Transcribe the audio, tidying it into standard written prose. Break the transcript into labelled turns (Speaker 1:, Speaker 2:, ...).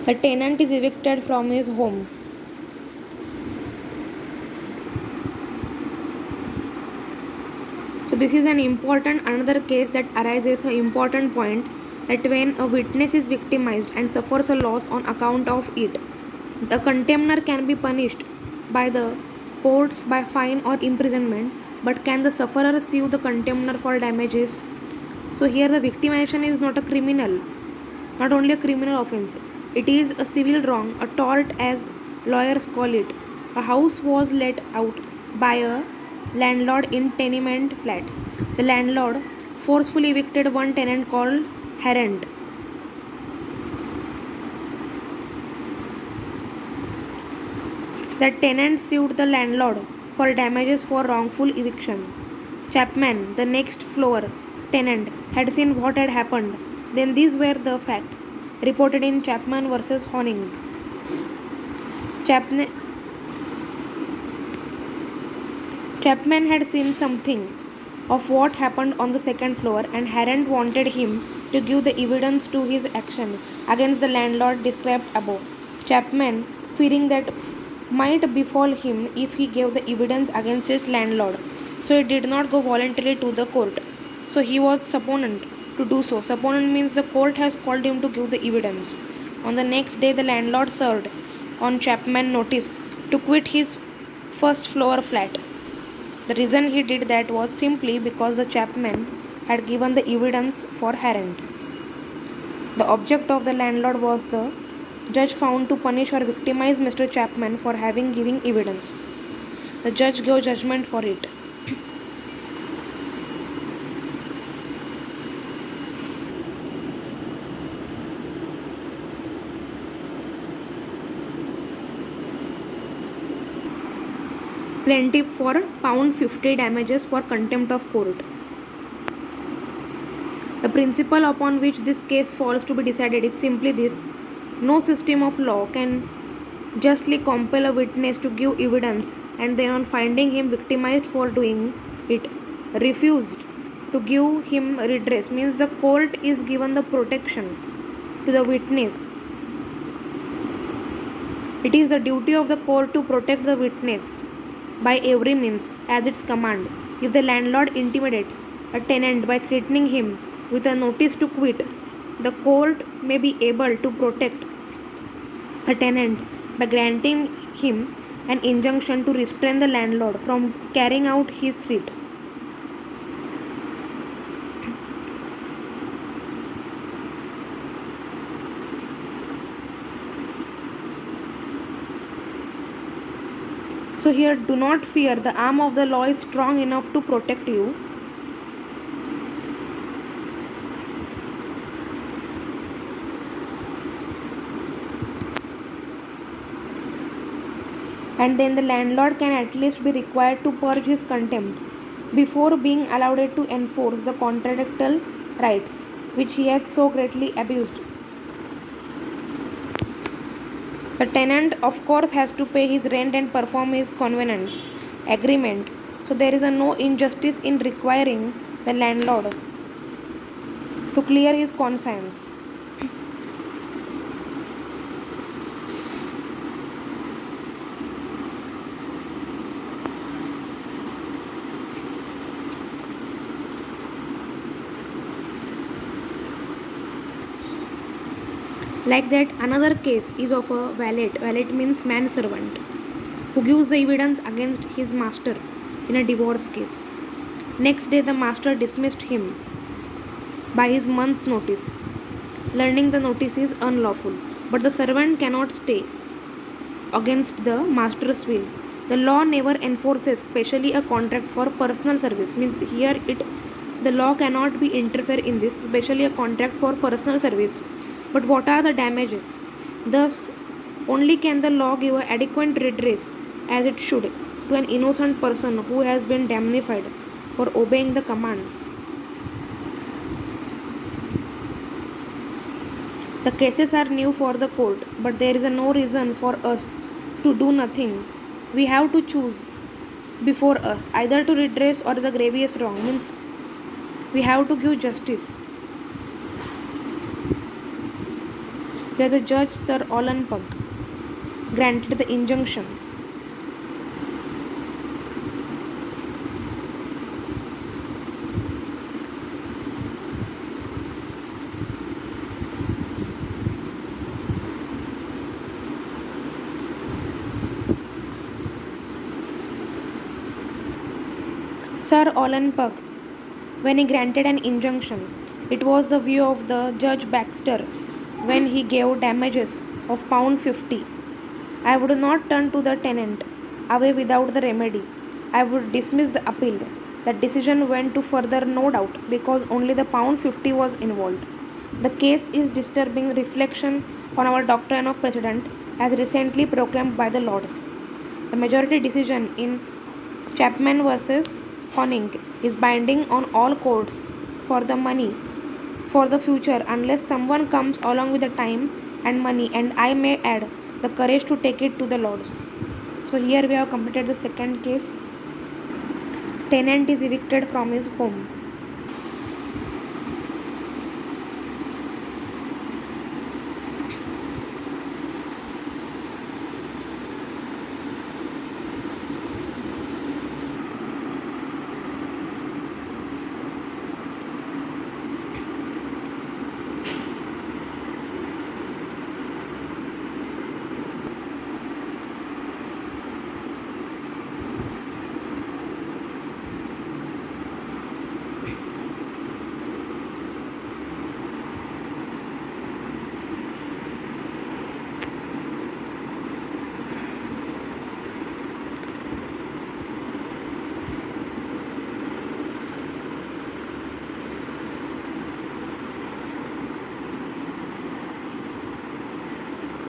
Speaker 1: The tenant is evicted from his home. So this is an important another case that arises an important point that when a witness is victimized and suffers a loss on account of it, the contemner can be punished by the courts by fine or imprisonment, but can the sufferer sue the contemner for damages? So here the victimization is not a criminal, not only a criminal offense. It is a civil wrong, a tort as lawyers call it. A house was let out by a landlord in tenement flats. The landlord forcefully evicted one tenant called Harrent. The tenant sued the landlord for damages for wrongful eviction. Chapman, the next floor tenant, had seen what had happened. Then these were the facts reported in Chapman versus Honing. Chapman, Chapman had seen something of what happened on the second floor, and Harrent wanted him to give the evidence to his action against the landlord described above. Chapman, fearing that might befall him if he gave the evidence against his landlord, so he did not go voluntarily to the court. So he was subpoenaed to do so. Subpoenaed means the court has called him to give the evidence. On the next day, the landlord served on Chapman notice to quit his first floor flat. The reason he did that was simply because the Chapman had given the evidence for Harrent. The object of the landlord was the judge found to punish or victimize Mr. Chapman for having giving evidence. The judge gave judgment for it. Plaintiff for found 50 damages for contempt of court. The principle upon which this case falls to be decided is simply this: no system of law can justly compel a witness to give evidence and then, on finding him victimized for doing it, refused to give him redress. Means the court is given the protection to the witness. It is the duty of the court to protect the witness by every means at its command. If the landlord intimidates a tenant by threatening him with a notice to quit, the court may be able to protect the tenant by granting him an injunction to restrain the landlord from carrying out his threat. So here, do not fear, the arm of the law is strong enough to protect you. And then the landlord can at least be required to purge his contempt before being allowed to enforce the contractual rights which he has so greatly abused. The tenant, of course, has to pay his rent and perform his covenants agreement. So there is no injustice in requiring the landlord to clear his conscience. Like that, another case is of a valet. Valet means manservant who gives the evidence against his master in a divorce case. Next day, the master dismissed him by his month's notice, learning the notice is unlawful. But the servant cannot stay against the master's will. The law never enforces specially a contract for personal service. Means here the law cannot be interfere in this, especially a contract for personal service. But what are the damages? Thus, only can the law give adequate redress as it should to an innocent person who has been damnified for obeying the commands. The cases are new for the court, but there is no reason for us to do nothing. We have to choose before us either to redress or the grievous wrong. Means we have to give justice. where the judge Sir Alan Pugh granted the injunction. Sir Alan Pugh, when he granted an injunction, it was the view of the Judge Baxter when he gave damages of £50. I would not turn to the tenant away without the remedy. I would dismiss the appeal. The decision went to further, no doubt, because only the £50 was involved. The case is disturbing reflection on our doctrine of precedent as recently proclaimed by the Lords. The majority decision in Chapman versus Conning is binding on all courts for the money for the future unless someone comes along with the time and money, and I may add the courage to take it to the Lords. So here we have completed the second case. Tenant is evicted from his home.